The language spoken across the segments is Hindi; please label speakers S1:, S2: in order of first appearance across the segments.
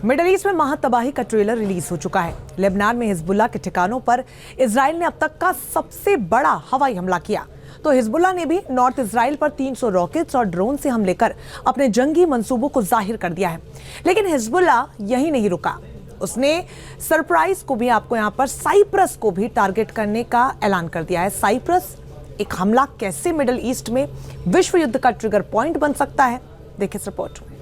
S1: मिडिल ईस्ट में महातबाही का ट्रेलर रिलीज हो चुका है। लेबनान में हिजबुल्लाह के ठिकानों पर इजराइल ने अब तक का सबसे बड़ा हवाई हमला किया। तो हिजबुल्लाह ने भी नॉर्थ इजराइल पर 300 रॉकेट्स और ड्रोन से हमले कर अपने जंगी मंसूबों को जाहिर कर दिया है। लेकिन हिजबुल्लाह यही नहीं रुका, उसने सरप्राइज को भी, आपको यहाँ पर साइप्रस को भी टारगेट करने का ऐलान कर दिया है। साइप्रस एक हमला कैसे मिडिल ईस्ट में विश्व युद्ध का ट्रिगर पॉइंट बन सकता है, देखिए इस रिपोर्ट में।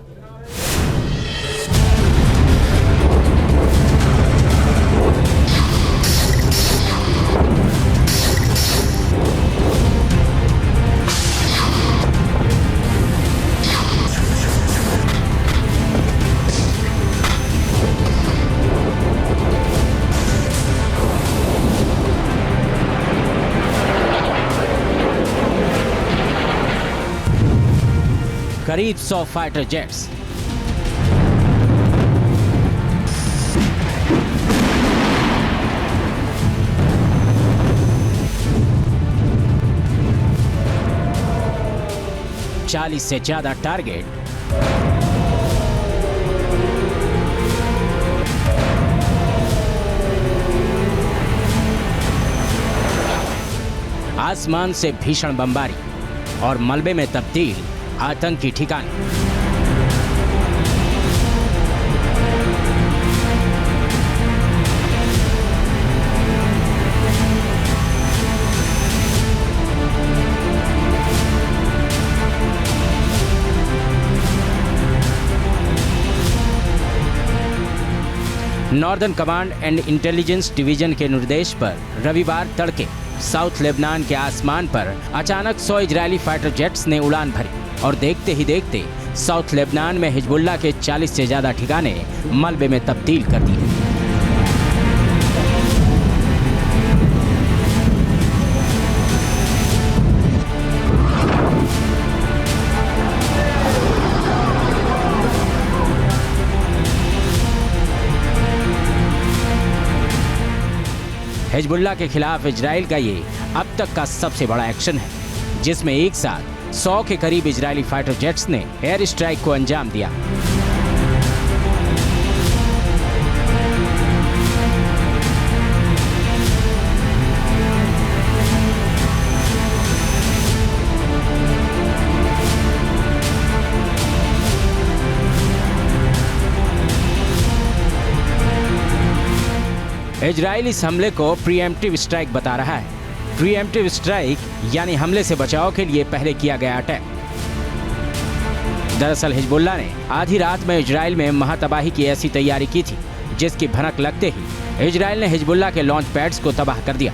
S2: करीब 100 फाइटर जेट्स, चालीस से ज्यादा टारगेट, आसमान से भीषण बमबारी और मलबे में तब्दील आतंकी ठिकाने। Northern command and intelligence division के निर्देश पर रविवार तड़के साउथ लेबनान के आसमान पर अचानक 100 इजरायली फाइटर जेट्स ने उड़ान भरी और देखते ही देखते साउथ लेबनान में हिजबुल्लाह के 40 से ज्यादा ठिकाने मलबे में तब्दील कर दिए। हिजबुल्लाह के खिलाफ इजराइल का ये अब तक का सबसे बड़ा एक्शन है, जिसमें एक साथ 100 के करीब इजरायली फाइटर जेट्स ने एयर स्ट्राइक को अंजाम दिया। इजराइल इस हमले को प्रीएम्प्टिव स्ट्राइक बता रहा है। प्रीएम्प्टिव स्ट्राइक यानी हमले से बचाव के लिए पहले किया गया अटैक। दरअसल हिजबुल्लाह ने आधी रात में इजराइल में महातबाही की ऐसी तैयारी की थी, जिसकी भनक लगते ही इजराइल ने हिजबुल्लाह के लॉन्च पैड्स को तबाह कर दिया।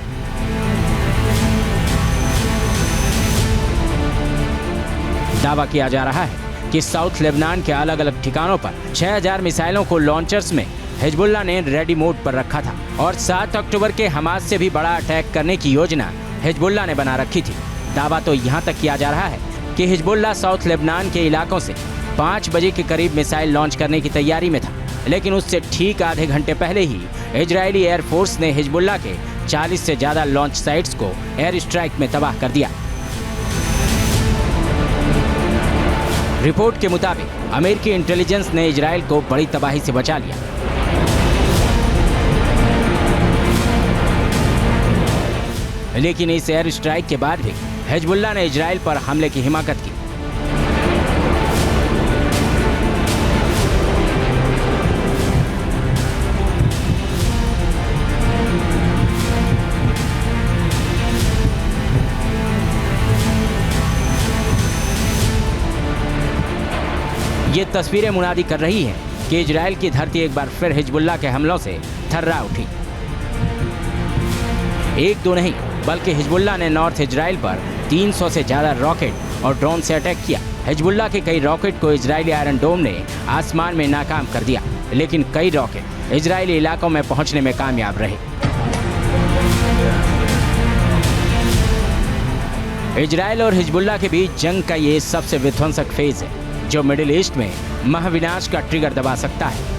S2: दावा किया जा रहा है कि साउथ लेबनान के अलग अलग ठिकानों पर 6000 मिसाइलों को लॉन्चर्स में हिजबुल्लाह ने रेडी मोड पर रखा था और 7 अक्टूबर के हमास से भी बड़ा अटैक करने की योजना हिजबुल्लाह ने बना रखी थी। दावा तो यहां तक किया जा रहा है कि हिजबुल्लाह साउथ लेबनान के इलाकों से 5 बजे के करीब मिसाइल लॉन्च करने की तैयारी में था, लेकिन उससे ठीक आधे घंटे पहले ही इजरायली एयरफोर्स ने हिजबुल्लाह के 40 से ज्यादा लॉन्च साइट्स को एयर स्ट्राइक में तबाह कर दिया। रिपोर्ट के मुताबिक अमेरिकी इंटेलिजेंस ने इजराइल को बड़ी तबाही से बचा लिया। लेकिन इस एयर स्ट्राइक के बाद भी हिजबुल्लाह ने इजराइल पर हमले की हिमाकत की। ये तस्वीरें मुनादी कर रही हैं कि इजराइल की धरती एक बार फिर हिजबुल्लाह के हमलों से थर्रा उठी। एक दो नहीं बल्कि हिजबुल्लाह ने नॉर्थ इजराइल पर 300 से ज्यादा रॉकेट और ड्रोन से अटैक किया। हिजबुल्लाह के कई रॉकेट को इजरायली आयरन डोम ने आसमान में नाकाम कर दिया, लेकिन कई रॉकेट इजरायली इलाकों में पहुंचने में कामयाब रहे। इजराइल और हिजबुल्लाह के बीच जंग का ये सबसे विध्वंसक फेज है, जो मिडिल ईस्ट में महाविनाश का ट्रिगर दबा सकता है।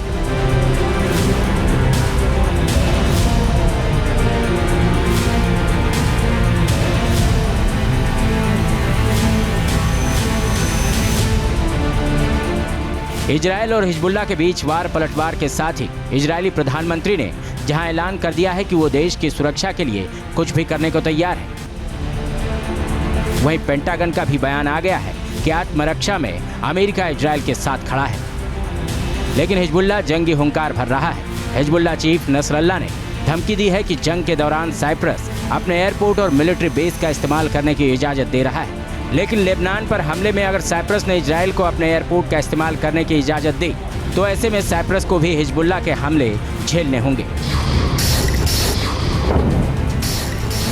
S2: इजराइल और हिजबुल्लाह के बीच वार पलटवार के साथ ही इजरायली प्रधानमंत्री ने जहां ऐलान कर दिया है कि वो देश की सुरक्षा के लिए कुछ भी करने को तैयार है, वहीं पेंटागन का भी बयान आ गया है कि आत्मरक्षा में अमेरिका इजराइल के साथ खड़ा है। लेकिन हिजबुल्लाह जंगी हुंकार भर रहा है। हिजबुल्लाह चीफ नसरल्लाह ने धमकी दी है कि जंग के दौरान साइप्रस अपने एयरपोर्ट और मिलिट्री बेस का इस्तेमाल करने की इजाज़त दे रहा है। लेकिन लेबनान पर हमले में अगर साइप्रस ने इजराइल को अपने एयरपोर्ट का इस्तेमाल करने की इजाज़त दी तो ऐसे में साइप्रस को भी हिजबुल्लाह के हमले झेलने होंगे।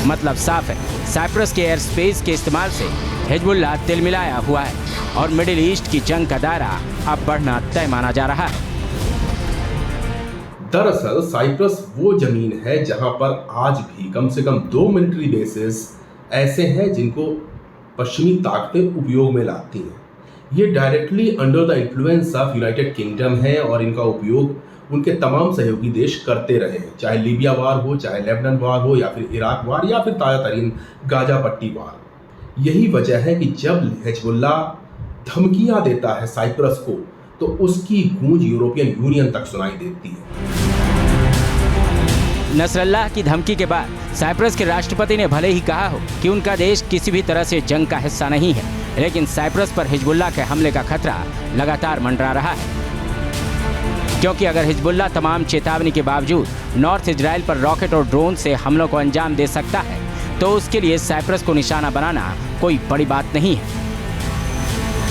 S2: मतलब साफ है, साइप्रस के एयर स्पेस के इस्तेमाल से हिजबुल्लाह तिलमिलाया हुआ है और मिडिल ईस्ट की जंग का दायरा अब बढ़ना तय माना जा रहा है।
S3: दरअसल साइप्रस वो जमीन है जहां पर आज भी कम से कम 2 मिलिट्री बेसेस ऐसे हैं जिनको पश्चिमी ताकतें उपयोग में लाती हैं। ये directly under the influence of United kingdom है और इनका उपयोग उनके तमाम सहयोगी देश करते रहे हैं, चाहे लीबिया वार हो, चाहे लेबनान वार हो, या फिर इराक वार, या फिर ताज़ा तरीन गाजा पट्टी वार। यही वजह है कि जब हिजबुल्लाह धमकियां देता है साइप्रस को तो उसकी गूंज यूरोपियन यूनियन तक सुनाई देती है।
S2: नसरल्लाह की धमकी के बाद साइप्रस के राष्ट्रपति ने भले ही कहा हो कि उनका देश किसी भी तरह से जंग का हिस्सा नहीं है, लेकिन साइप्रस पर हिजबुल्लाह के हमले का खतरा लगातार मंडरा रहा है। क्योंकि अगर हिजबुल्लाह तमाम चेतावनी के बावजूद नॉर्थ इजराइल पर रॉकेट और ड्रोन से हमलों को अंजाम दे सकता है तो उसके लिए साइप्रस को निशाना बनाना कोई बड़ी बात नहीं है।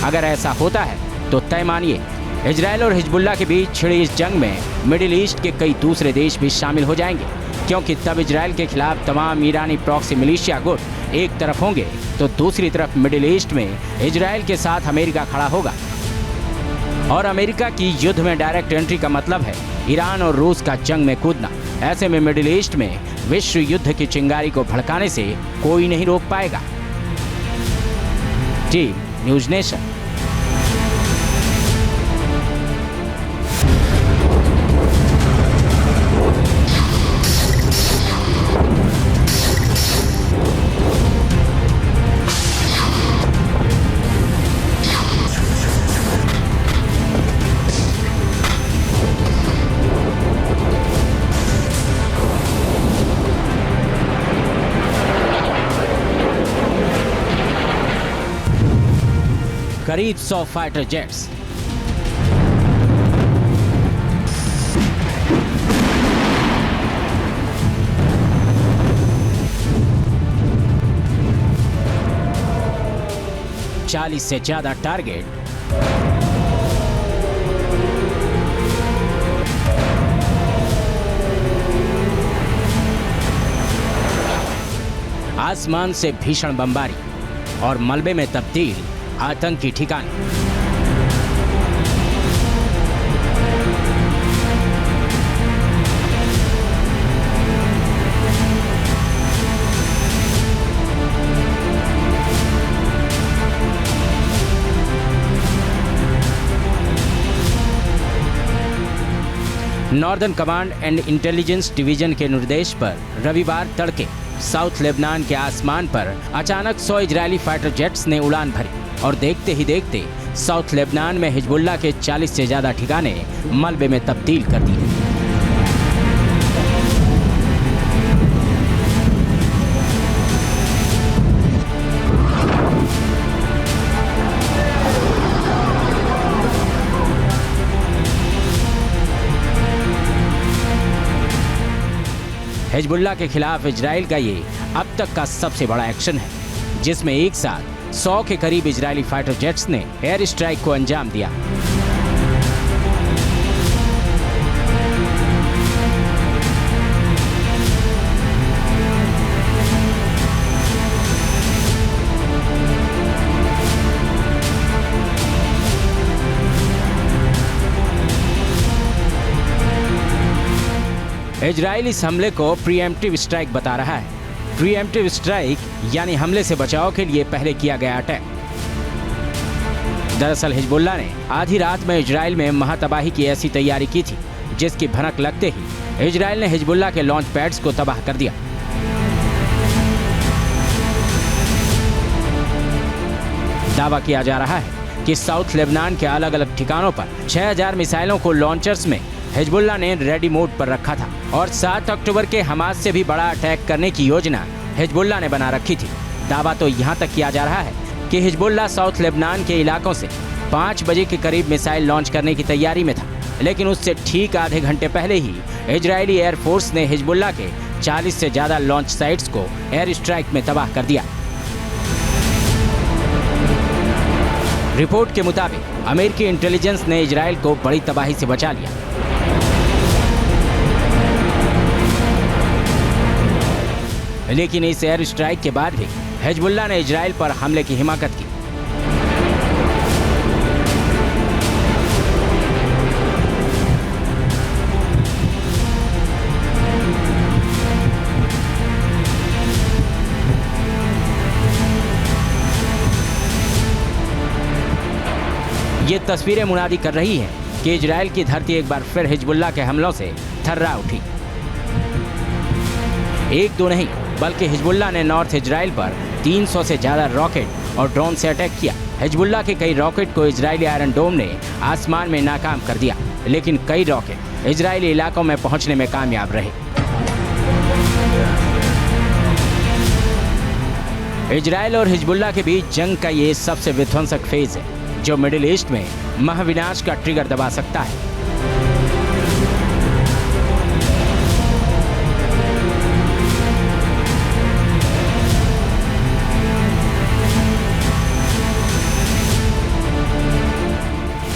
S2: अगर ऐसा होता है तो तय मानिए इजराइल और हिजबुल्लाह के बीच छिड़ी इस जंग में मिडिल ईस्ट के कई दूसरे देश भी शामिल हो जाएंगे, क्योंकि तब इजराइल के खिलाफ तमाम ईरानी प्रॉक्सी मिलिशिया गुट एक तरफ होंगे तो दूसरी तरफ मिडिल ईस्ट में इजराइल के साथ अमेरिका खड़ा होगा। और अमेरिका की युद्ध में डायरेक्ट एंट्री का मतलब है ईरान और रूस का जंग में कूदना। ऐसे में मिडिल ईस्ट में विश्व युद्ध की चिंगारी को भड़काने से कोई नहीं रोक पाएगा। Team news nation. करीब 100 फाइटर जेट्स, चालीस से ज्यादा टारगेट, आसमान से भीषण बमबारी और मलबे में तब्दील आतंकी ठिकाने। Northern command and intelligence division के निर्देश पर रविवार तड़के साउथ लेबनान के आसमान पर अचानक 100 इजरायली फाइटर जेट्स ने उड़ान भरी और देखते ही देखते साउथ लेबनान में हिजबुल्लाह के 40 से ज्यादा ठिकाने मलबे में तब्दील कर दिए। हिजबुल्लाह के खिलाफ इजराइल का ये अब तक का सबसे बड़ा एक्शन है, जिसमें एक साथ 100 के करीब इजरायली फाइटर जेट्स ने एयर स्ट्राइक को अंजाम दिया। इजराइल इस हमले को प्रीएम्प्टिव स्ट्राइक बता रहा है। प्रीएम्प्टिव स्ट्राइक यानी हमले से बचाव के लिए पहले किया गया अटैक। दरअसल हिजबुल्लाह ने आधी रात में इजराइल में महातबाही की ऐसी तैयारी की थी, जिसकी भनक लगते ही इजराइल ने हिजबुल्लाह के लॉन्च पैड्स को तबाह कर दिया। दावा किया जा रहा है कि कि साउथ लेबनान के अलग अलग ठिकानों पर 6000 मिसाइलों को लॉन्चर्स में हिजबुल्लाह ने रेडी मोड पर रखा था और 7 अक्टूबर के हमास से भी बड़ा अटैक करने की योजना हिजबुल्लाह ने बना रखी थी। दावा तो यहाँ तक किया जा रहा है कि हिजबुल्लाह साउथ लेबनान के इलाकों से 5 बजे के करीब मिसाइल लॉन्च करने की तैयारी में था, लेकिन उससे ठीक आधे घंटे पहले ही इजरायली एयरफोर्स ने हिजबुल्लाह के 40 से ज्यादा लॉन्च साइट्स को एयर स्ट्राइक में तबाह कर दिया। रिपोर्ट के मुताबिक अमेरिकी इंटेलिजेंस ने इजरायल को बड़ी तबाही से बचा लिया। लेकिन इस एयर स्ट्राइक के बाद भी हिजबुल्लाह ने इजरायल पर हमले की हिमाकत की। ये तस्वीरें मुनादी कर रही हैं कि इजरायल की धरती एक बार फिर हिजबुल्लाह के हमलों से थर्रा उठी। एक दो नहीं बल्कि हिजबुल्लाह ने नॉर्थ इजरायल पर 300 से ज्यादा रॉकेट और ड्रोन से अटैक किया। हिजबुल्लाह के कई रॉकेट को इजरायली आयरन डोम ने आसमान में नाकाम कर दिया, लेकिन कई रॉकेट इजरायली इलाकों में पहुंचने में कामयाब रहे। इजरायल और हिजबुल्लाह के बीच जंग का ये सबसे विध्वंसक फेज है जो मिडिल ईस्ट में महाविनाश का ट्रिगर दबा सकता है।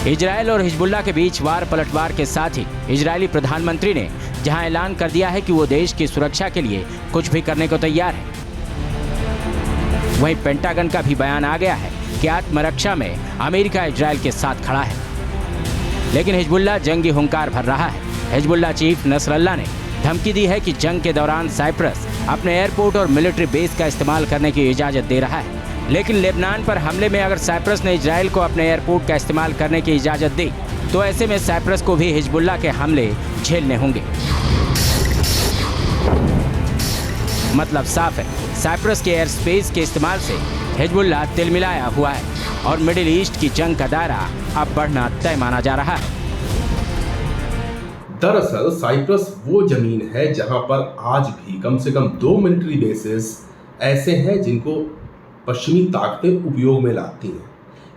S2: इजरायल और हिजबुल्लाह के बीच वार पलटवार के साथ ही इजरायली प्रधानमंत्री ने जहां ऐलान कर दिया है कि वो देश की सुरक्षा के लिए कुछ भी करने को तैयार है, वहीं पेंटागन का भी बयान आ गया है कि आत्मरक्षा में अमेरिका इजरायल के साथ खड़ा है। लेकिन हिजबुल्लाह जंगी हुंकार भर रहा है। हिजबुल्लाह चीफ नसरल्लाह ने धमकी दी है कि जंग के दौरान साइप्रस अपने एयरपोर्ट और मिलिट्री बेस का इस्तेमाल करने की इजाजत दे रहा है। लेकिन लेबनान पर हमले में अगर साइप्रस ने इजरायल को अपने एयरपोर्ट का इस्तेमाल करने की इजाजत दी तो ऐसे में साइप्रस को भी हिजबुल्लाह के हमले झेलने होंगे। मतलब साफ है, साइप्रस के एयर स्पेस के इस्तेमाल से हिजबुल्लाह तिलमिलाया हुआ है और मिडिल ईस्ट की जंग का दायरा अब बढ़ना तय माना जा रहा है।
S3: दरअसल साइप्रस वो जमीन है जहां पर आज भी कम से कम 2 मिलिट्री बेसेस ऐसे हैं जिनको पश्चिमी ताकतें उपयोग में लाती हैं।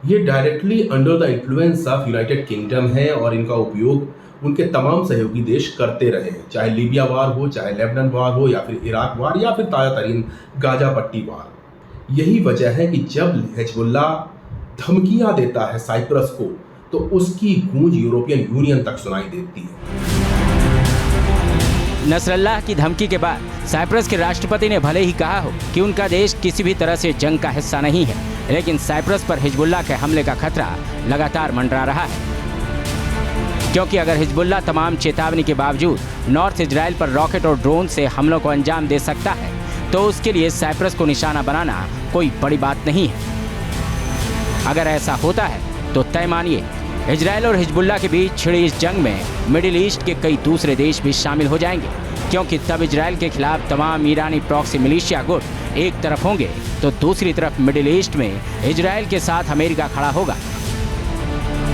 S3: ये directly under the influence of United kingdom है और इनका उपयोग उनके तमाम सहयोगी देश करते रहे हैं, चाहे लीबिया वार हो, चाहे लेबनान वार हो, या फिर इराक वार, या फिर ताज़ा तरीन गाजा पट्टी वार। यही वजह है कि जब हिजबुल्लाह धमकियां देता है साइप्रस को तो उसकी गूंज यूरोपियन यूनियन तक सुनाई देती है।
S2: नसरल्लाह की धमकी के बाद साइप्रस के राष्ट्रपति ने भले ही कहा हो कि उनका देश किसी भी तरह से जंग का हिस्सा नहीं है, लेकिन साइप्रस पर हिजबुल्लाह के हमले का खतरा लगातार मंडरा रहा है। क्योंकि अगर हिजबुल्लाह तमाम चेतावनी के बावजूद नॉर्थ इजरायल पर रॉकेट और ड्रोन से हमलों को अंजाम दे सकता है तो उसके लिए साइप्रस को निशाना बनाना कोई बड़ी बात नहीं है। अगर ऐसा होता है तो तय मानिए इजरायल और हिजबुल्लाह के बीच छिड़ी इस जंग में मिडिल ईस्ट के कई दूसरे देश भी शामिल हो जाएंगे, क्योंकि तब इजरायल के खिलाफ तमाम ईरानी प्रॉक्सी मिलिशिया गुट एक तरफ होंगे तो दूसरी तरफ मिडिल ईस्ट में इजरायल के साथ अमेरिका खड़ा होगा।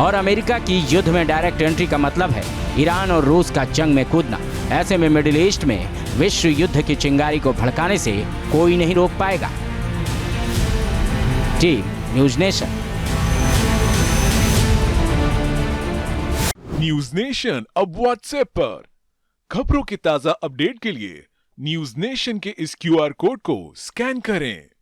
S2: और अमेरिका की युद्ध में डायरेक्ट एंट्री का मतलब है ईरान और रूस का जंग में कूदना। ऐसे में मिडिल ईस्ट में विश्व युद्ध की चिंगारी को भड़काने से कोई नहीं रोक पाएगा। Team news nation.
S4: News nation अब व्हाट्सएप पर खबरों के ताजा अपडेट के लिए न्यूज नेशन के इस QR कोड को स्कैन करें।